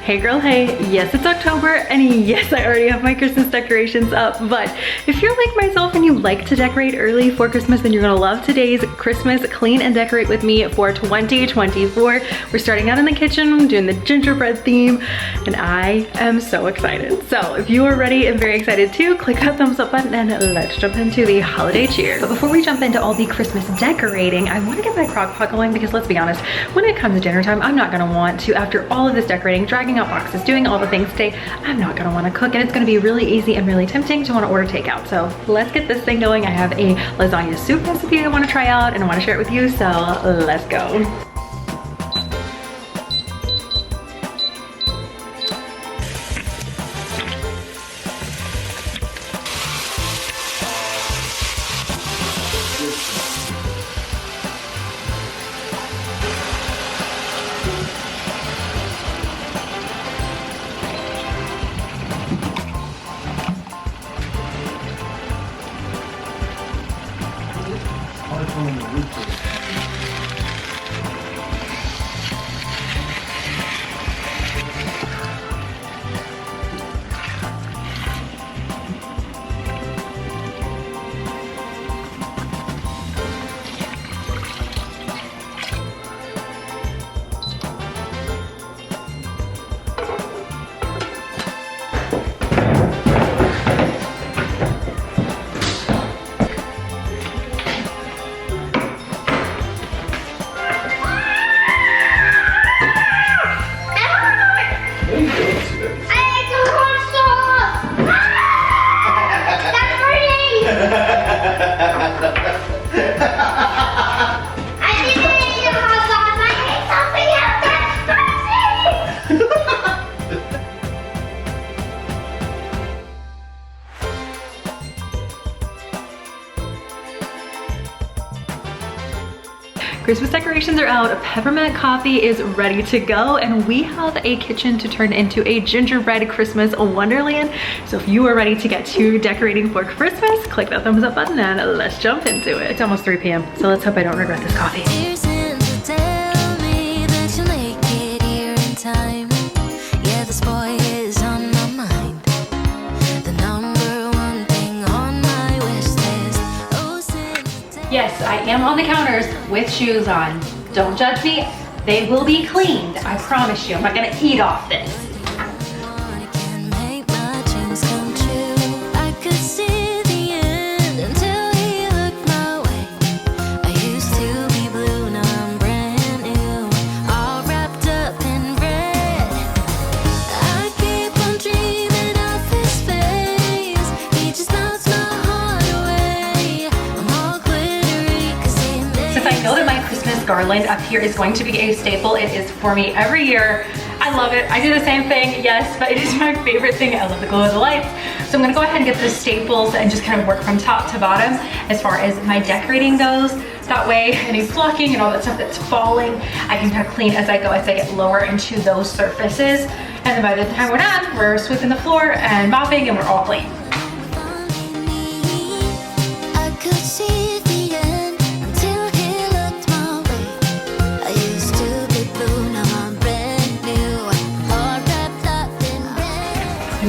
Hey girl, hey, yes it's October and yes I already have my Christmas decorations up, but if you're like myself and you like to decorate early for Christmas, then you're gonna love today's Christmas Clean and Decorate with me for 2024. We're starting out in the kitchen, doing the gingerbread theme, and I am so excited. So if you are ready and very excited too, click that thumbs up button and let's jump into the holiday cheer. But before we jump into all the Christmas decorating, I wanna get my crock pot going because let's be honest, when it comes to dinner time, I'm not gonna want to, after all of this decorating, dragging out boxes, doing all the things today, I'm not gonna wanna cook, and it's gonna be really easy and really tempting to wanna order takeout. So let's get this thing going. I have a lasagna soup recipe I wanna try out and I wanna share it with you, so let's go. Christmas decorations are out, peppermint coffee is ready to go, and we have a kitchen to turn into a gingerbread Christmas wonderland. So if you are ready to get to decorating for Christmas, click that thumbs up button and let's jump into it. It's almost 3 p.m. so let's hope I don't regret this coffee. Yes, I am on the counters with shoes on. Don't judge me, they will be cleaned. I promise you, I'm not gonna eat off this. Garland up here is going to be a staple. It is for me every year. I love it. I do the same thing, yes, but it is my favorite thing. I love the glow of the lights. So I'm gonna go ahead and get the staples and just kind of work from top to bottom as far as my decorating goes. That way, any flocking and all that stuff that's falling, I can kind of clean as I go, as I get lower into those surfaces. And then by the time we're done, we're sweeping the floor and mopping and we're all clean.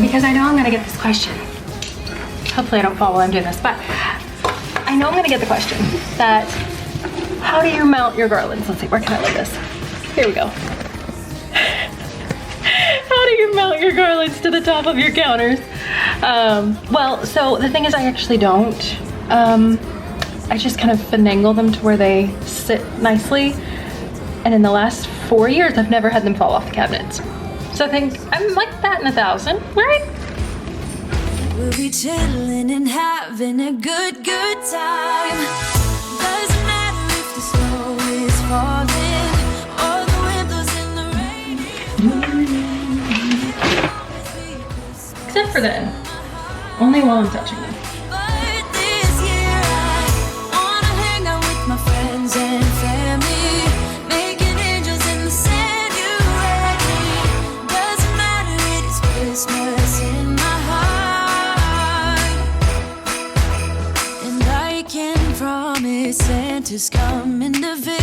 Because I know I'm gonna get this question. Hopefully I don't fall while I'm doing this, but I know I'm gonna get the question that, how do you mount your garlands? Let's see, where can I lay this? Here we go. How do you mount your garlands to the top of your counters? Well, so the thing is I actually don't. I just kind of finagle them to where they sit nicely. And in the last 4 years, I've never had them fall off the cabinets. So I think I'm like that in 1,000, right? We'll be chilling and having a good time. Doesn't matter if the snow is falling or the wind blows in the rain. Except for then, only while I'm touching them. But this year I wanna hang out with my friends and family, making angels in the sand. You ready? Doesn't matter, it is Christmas in my heart, and I can promise Santa's coming to visit.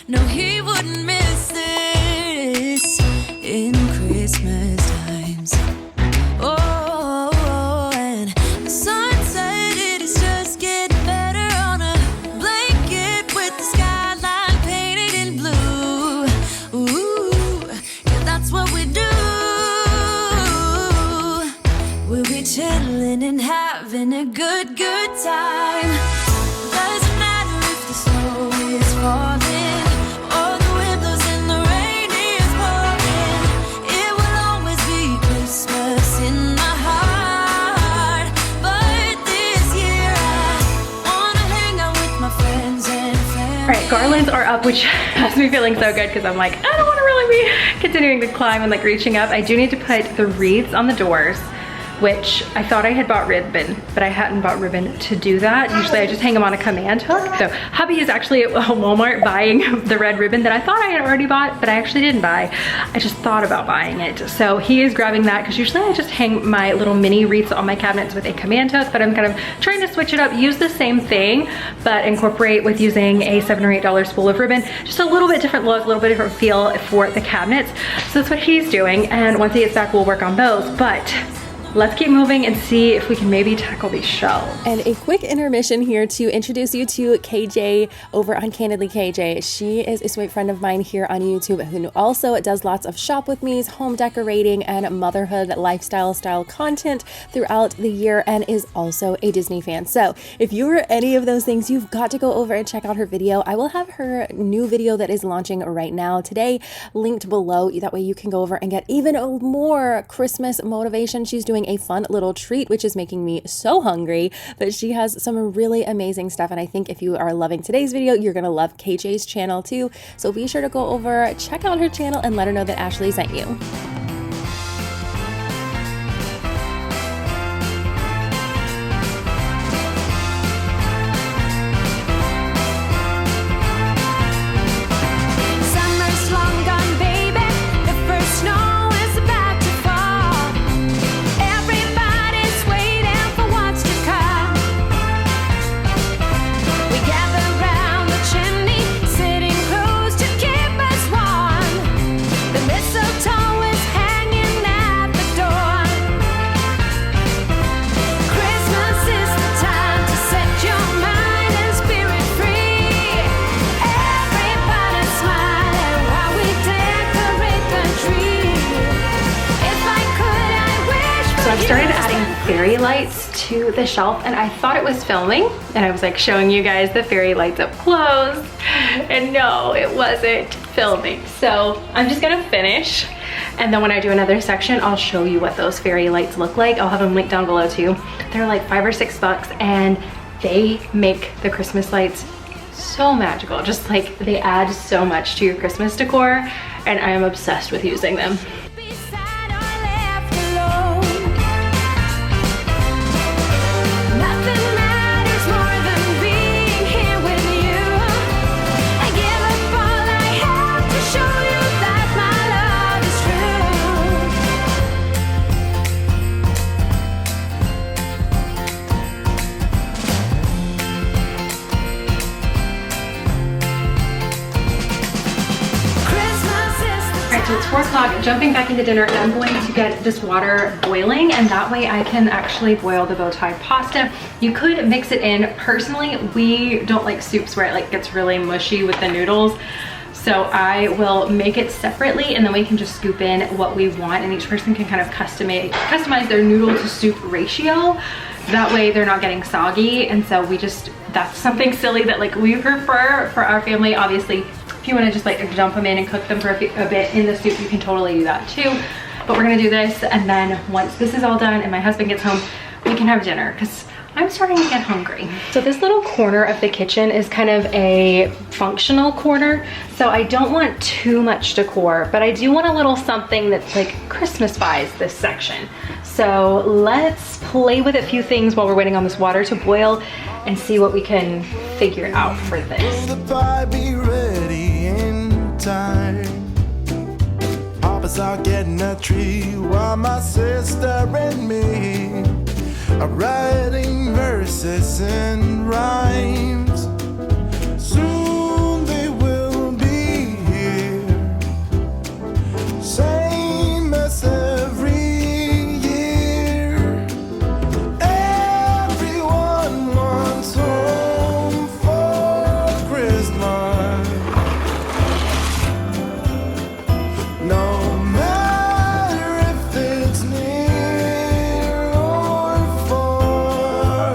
No, he wouldn't miss it. hands are up, which has me feeling so good because I'm like, I don't want to really be continuing to climb and like reaching up. I do need to put the wreaths on the doors, which I thought I had bought ribbon, but I hadn't bought ribbon to do that. Usually I just hang them on a command hook. So hubby is actually at Walmart buying the red ribbon that I thought I had already bought, but I actually didn't buy. I just thought about buying it. So he is grabbing that because usually I just hang my little mini wreaths on my cabinets with a command hook, but I'm kind of trying to switch it up, use the same thing, but incorporate with using a $7 or $8 spool of ribbon. Just a little bit different look, a little bit different feel for the cabinets. So that's what he's doing. And once he gets back, we'll work on those. But let's keep moving and see if we can maybe tackle these shelves. And a quick intermission here to introduce you to KJ over on Candidly KJ. She is a sweet friend of mine here on YouTube who also does lots of shop with me's, home decorating, and motherhood lifestyle style content throughout the year, and is also a Disney fan. So if you're any of those things, you've got to go over and check out her video. I will have her new video that is launching right now today linked below. That way you can go over and get even more Christmas motivation. She's doing a fun little treat, which is making me so hungry, but she has some really amazing stuff. And I think if you are loving today's video, you're going to love KJ's channel too. So be sure to go over, check out her channel, and let her know that Ashley sent you. Summer's long gone, baby. The first snow is about to fall. Everybody's waiting for what's to come. We gather round the chimney, sitting close to keep us warm. The mistletoe is hanging at the door. Christmas is the time to set your mind and spirit free. Everybody smiling while we decorate the tree. If I could, I wish for So I've started you. adding fairy lights to the shelf, and I thought it was filming, and I was like showing you guys the fairy lights up close, and no, it wasn't filming. So I'm just gonna finish, and then when I do another section, I'll show you what those fairy lights look like. I'll have them linked down below too. They're like $5 or $6, and they make the Christmas lights so magical. Just like they add so much to your Christmas decor, and I am obsessed with using them. Beside or left alone. Nothing matters more than being here with you. I give up all I have to show you that my love is true. Christmas is the Alright, so it's 4 o'clock, jumping back into dinner, and I'm going to get this water boiling, and that way I can actually boil the bow tie pasta. You could mix it in. Personally, we don't like soups where it like gets really mushy with the noodles. So I will make it separately, and then we can just scoop in what we want, and each person can kind of customize their noodle to soup ratio. That way they're not getting soggy. And so that's something silly that like we prefer for our family. Obviously, if you want to just like dump them in and cook them for a bit in the soup, you can totally do that too. But we're gonna do this, and then once this is all done and my husband gets home, we can have dinner because I'm starting to get hungry. So this little corner of the kitchen is kind of a functional corner. So I don't want too much decor, but I do want a little something that's like Christmas vibes this section. So let's play with a few things while we're waiting on this water to boil and see what we can figure out for this. Will the pie be ready in time? Papa's out getting a tree while my sister and me are writing verses and rhymes. Soon they will be here, same as every year. Everyone wants home for Christmas. No matter if it's near or far.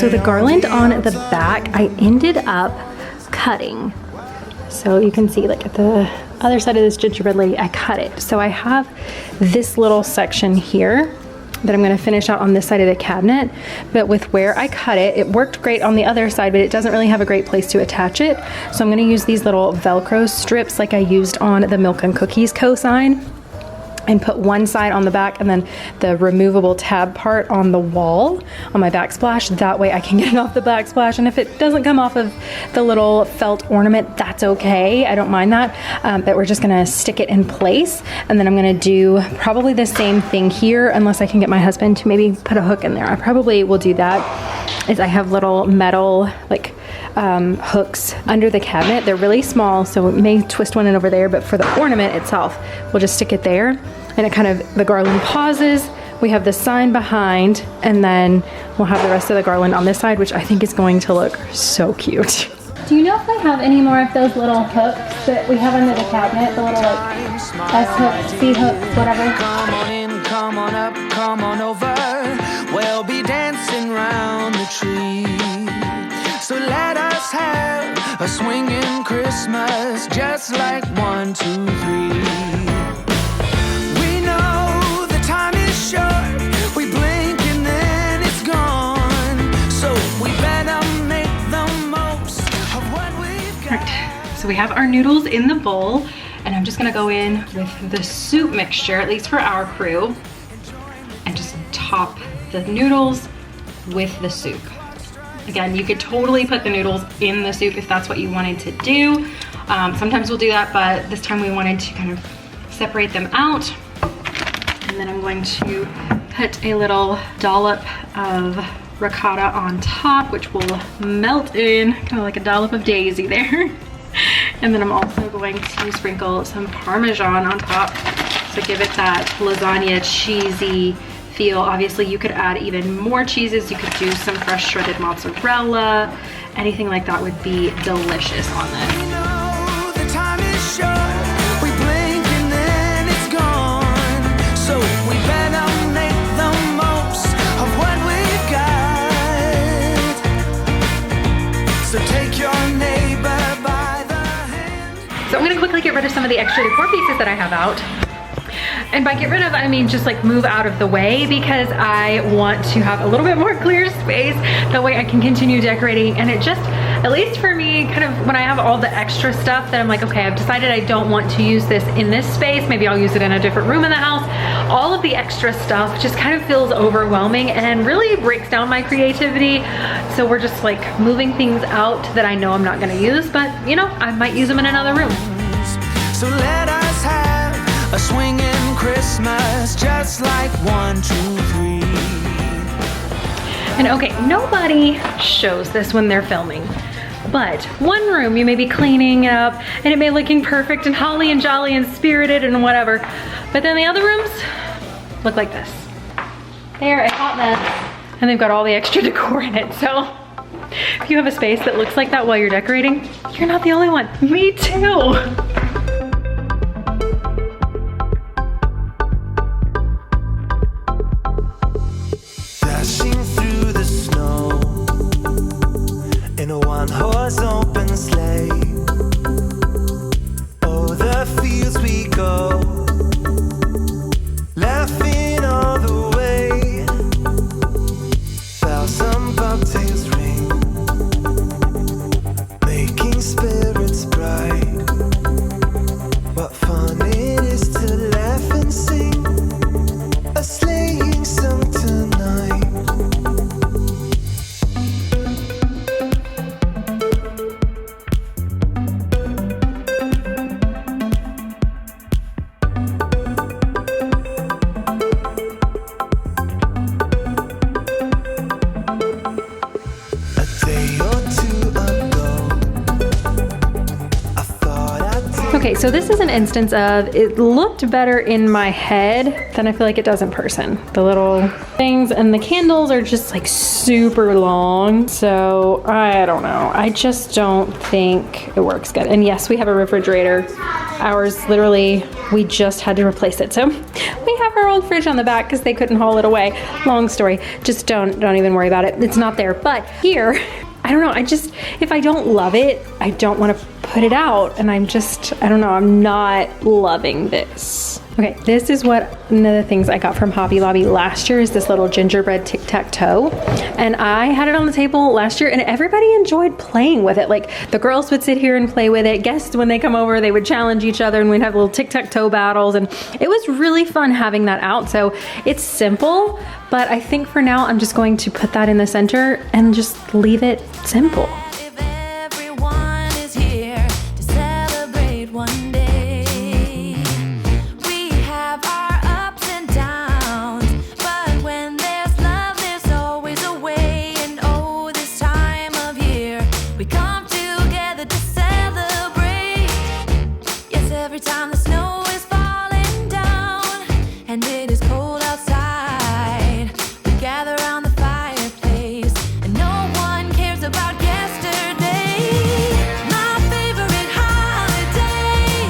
So the garland on the back, I ended up cutting. So you can see like at the other side of this gingerbread lady, I cut it. So I have this little section here that I'm gonna finish out on this side of the cabinet, but with where I cut it, it worked great on the other side, but it doesn't really have a great place to attach it. So I'm gonna use these little Velcro strips like I used on the Milk and Cookies cosign, and put one side on the back and then the removable tab part on the wall on my backsplash. That way I can get it off the backsplash, and if it doesn't come off of the little felt ornament, that's okay, I don't mind that. But we're just gonna stick it in place, and then I'm gonna do probably the same thing here, unless I can get my husband to maybe put a hook in there. I probably will do that. Is I have little metal like hooks under the cabinet. They're really small, so it may twist one in over there, but for the ornament itself, we'll just stick it there, and it kind of, the garland pauses, we have the sign behind, and then we'll have the rest of the garland on this side, which I think is going to look so cute. Do you know if I have any more of those little hooks that we have under the cabinet? The little like S hooks, C hooks, whatever. Come on in, come on up, come on over. We'll be dancing round the tree. So let us have a swinging Christmas, just like 1, 2, 3. We know the time is short. We blink and then it's gone. So we better make the most of what we've got. Right, so we have our noodles in the bowl, and I'm just gonna go in with the soup mixture, at least for our crew, and just top the noodles with the soup. Again, you could totally put the noodles in the soup if that's what you wanted to do. Sometimes we'll do that, but this time we wanted to kind of separate them out. And then I'm going to put a little dollop of ricotta on top, which will melt in, kind of like a dollop of daisy there. And then I'm also going to sprinkle some Parmesan on top to give it that lasagna cheesy feel. Obviously you could add even more cheeses. You could do some fresh shredded mozzarella. Anything like that would be delicious on this. We know the time is short. We blink and then it's gone. So we better make the most of what we've got. So take your neighbor by the hand. So I'm gonna quickly get rid of some of the extra decor pieces that I have out. And by get rid of, I mean just like move out of the way, because I want to have a little bit more clear space. That way I can continue decorating, and it just, at least for me, kind of when I have all the extra stuff that I'm like, okay, I've decided I don't want to use this in this space, maybe I'll use it in a different room in the house. All of the extra stuff just kind of feels overwhelming and really breaks down my creativity. So we're just like moving things out that I know I'm not gonna use, but you know, I might use them in another room. So let us have a swinging Christmas, just like 1, 2, 3. And okay, nobody shows this when they're filming, but one room you may be cleaning it up and it may be looking perfect and holly and jolly and spirited and whatever, but then the other rooms look like this. They're a hot mess, and they've got all the extra decor in it. So if you have a space that looks like that while you're decorating, you're not the only one. Me too. Dashing through the snow in a one-horse open sleigh. Oh, the fields we go, laughing all the way. Thousand bobtails ring, making spirits bright. Okay, so this is an instance of it looked better in my head than I feel like it does in person. The little things and the candles are just like super long. So I don't know. I just don't think it works good. And yes, we have a refrigerator. Ours literally, we just had to replace it. So we have our old fridge on the back because they couldn't haul it away. Long story. Just don't even worry about it. It's not there. But here, I don't know. If I don't love it, I don't want to put it out. And I don't know. I'm not loving this. Okay, this is one of the things I got from Hobby Lobby last year is this little gingerbread tic-tac-toe. And I had it on the table last year and everybody enjoyed playing with it. Like the girls would sit here and play with it. Guests, when they come over, they would challenge each other and we'd have little tic-tac-toe battles. And it was really fun having that out. So it's simple, but I think for now I'm just going to put that in the center and just leave it simple. If everyone is here to celebrate one day, we have our ups and downs, but when there's love, there's always a way. And oh, this time of year, we come together to celebrate. Yes, every time the snow is falling down and it is cold outside, we gather around the fireplace and no one cares about yesterday. My favorite holiday,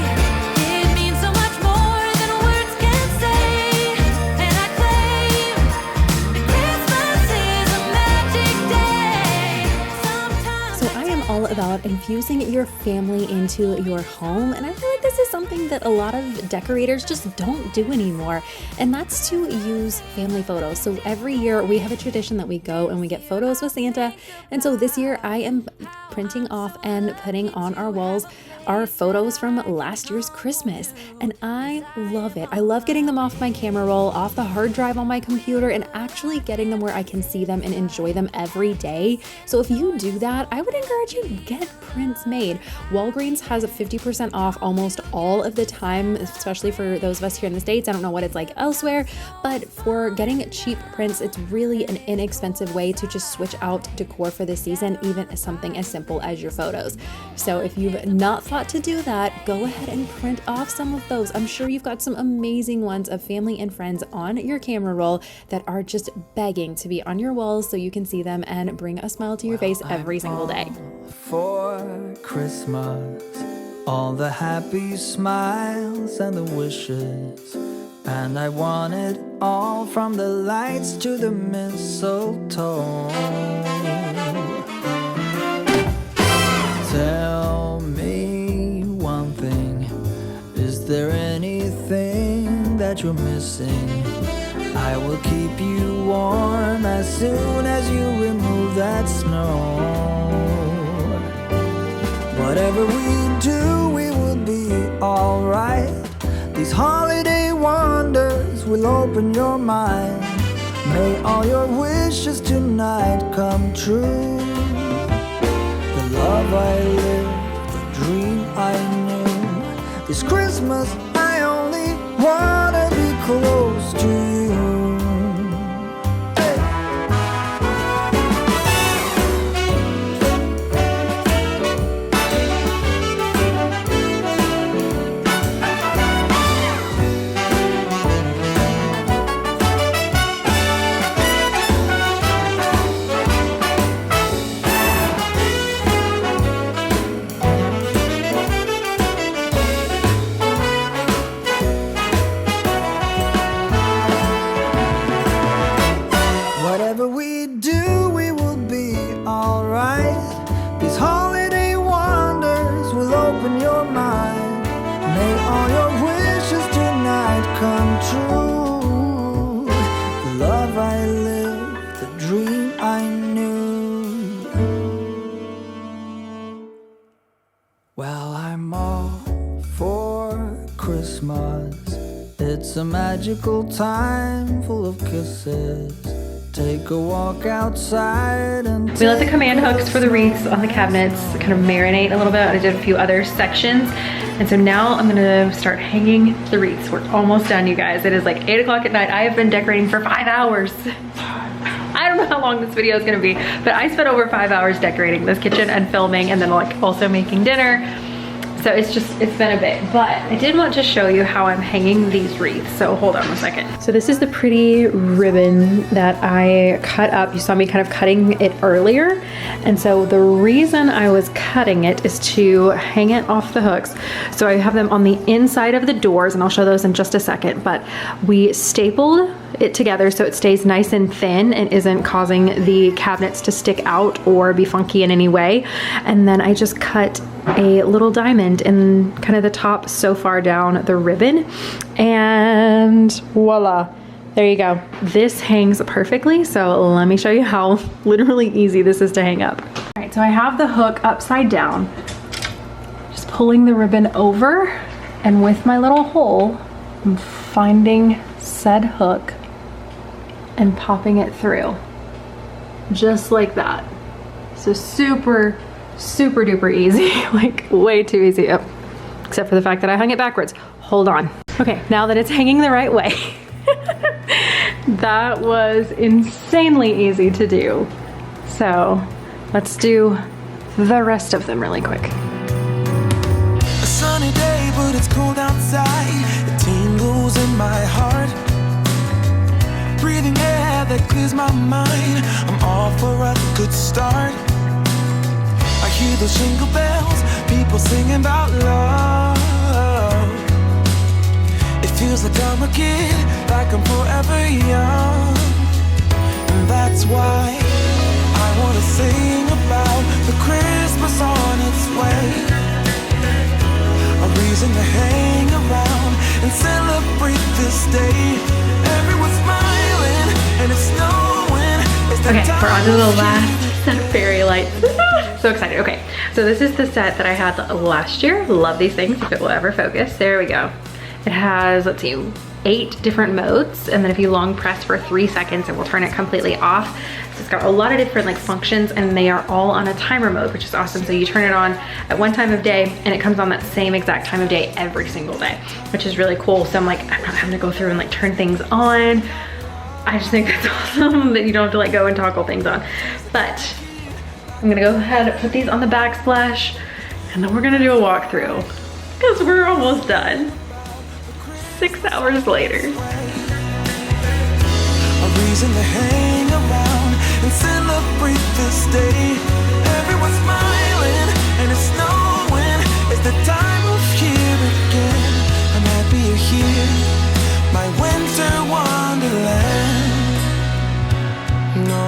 it means so much more than words can say. And I claim that Christmas is a magic day. Sometimes So I am all about infusing your family into your home, and I feel like this is something that a lot of decorators just don't do anymore, and that's to use family photos. So every year we have a tradition that we go and we get photos with Santa, and so this year I am printing off and putting on our walls our photos from last year's Christmas, and I love it. I love getting them off my camera roll, off the hard drive on my computer, and actually getting them where I can see them and enjoy them every day. So if you do that, I would encourage you to get prints made. Walgreens has a 50% off almost all of the time, especially for those of us here in the States. I don't know what it's like elsewhere, but for getting cheap prints, it's really an inexpensive way to just switch out decor for the season, even something as simple as your photos. So if you've not thought to do that, go ahead and print off some of those. I'm sure you've got some amazing ones of family and friends on your camera roll that are just begging to be on your walls so you can see them and bring a smile to your face every single day. For Christmas, all the happy smiles and the wishes, and I want it all, from the lights to the mistletoe. Tell me one thing, is there anything that you're missing? I will keep you warm as soon as you remove that snow. Whatever we do, we will be alright. These holiday wonders will open your mind. May all your wishes tonight come true. The love I lived, the dream I knew. This Christmas I only wanna be close to you. It's a magical time full of kisses. Take a walk outside and we let the command hooks for the wreaths on the cabinets kind of marinate a little bit. I did a few other sections. And so now I'm gonna start hanging the wreaths. We're almost done, you guys. It is like 8 o'clock at night. I have been decorating for 5 hours. I don't know how long this video is gonna be, but I spent over 5 hours decorating this kitchen and filming and then like also making dinner. So it's been a bit, but I did want to show you how I'm hanging these wreaths. So hold on one second. So this is the pretty ribbon that I cut up. You saw me kind of cutting it earlier. And so the reason I was cutting it is to hang it off the hooks. So I have them on the inside of the doors, and I'll show those in just a second, but we stapled it together so it stays nice and thin and isn't causing the cabinets to stick out or be funky in any way. And then I just cut a little diamond in kind of the top so far down the ribbon, and voila, there you go. This hangs perfectly. So let me show you how literally easy this is to hang up. All right, so I have the hook upside down, just pulling the ribbon over, and with my little hole, I'm finding said hook and popping it through, just like that. So super duper easy, like way too easy. Oh, except for the fact that I hung it backwards. Hold on. Okay, now that it's hanging the right way, that was insanely easy to do. So let's do the rest of them really quick. A sunny day, but it's cold outside. It tingles in my heart. Breathing air that clears my mind. I'm all for a good start. I hear those jingle bells, people singing about love. It feels like I'm a kid, like I'm forever young. And that's why I wanna sing about the Christmas on its way. A reason to hang around and celebrate this day. Everyone's smiling and it's snowing. It's the Okay, time we're on to the of last set of fairy lights. So excited. Okay, so this is the set that I had last year. Love these things, if it will ever focus. There we go. It has, let's see, 8 different modes, and then if you long press for 3 seconds, it will turn it completely off. So it's got a lot of different like functions, and they are all on a timer mode, which is awesome. So you turn it on at one time of day, and it comes on that same exact time of day every single day, which is really cool. So I'm like, I'm not having to go through and like turn things on. I just think that's awesome that you don't have to like go and toggle things on. But I'm gonna go ahead and put these on the backsplash, and then we're gonna do a walkthrough because we're almost done. 6 hours later. A reason to hang around and celebrate this day. Everyone's smiling and it's snowing. It's the time of year again. I'm happy you're here, my winter wonderland. No.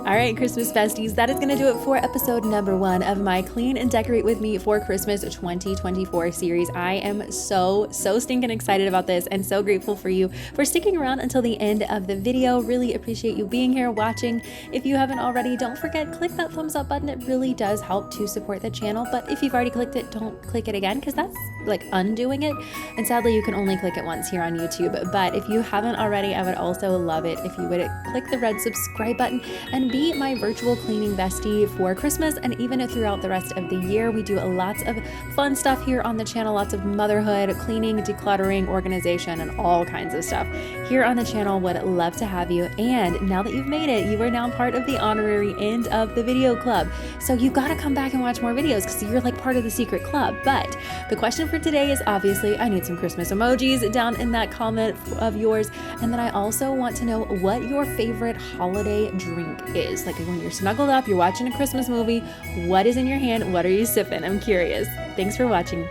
All right, Christmas besties, that is going to do it for episode number 1 of my Clean and Decorate with Me for Christmas 2024 series. I am so stinking excited about this and so grateful for you for sticking around until the end of the video. Really appreciate you being here watching. If you haven't already, don't forget, click that thumbs up button. It really does help to support the channel. But if you've already clicked it, don't click it again because that's like undoing it. And sadly, you can only click it once here on YouTube. But if you haven't already, I would also love it if you would click the red subscribe button and be my virtual cleaning bestie for Christmas and even throughout the rest of the year. We do lots of fun stuff here on the channel, lots of motherhood, cleaning, decluttering, organization, and all kinds of stuff here on the channel. Would love to have you. And now that you've made it, you are now part of the honorary end of the video club. So you've got to come back and watch more videos because you're like part of the secret club. But the question for today is obviously, I need some Christmas emojis down in that comment of yours. And then I also want to know what your favorite holiday drink is. Like when you're snuggled up, you're watching a Christmas movie, what is in your hand? What are you sipping? I'm curious. Thanks for watching.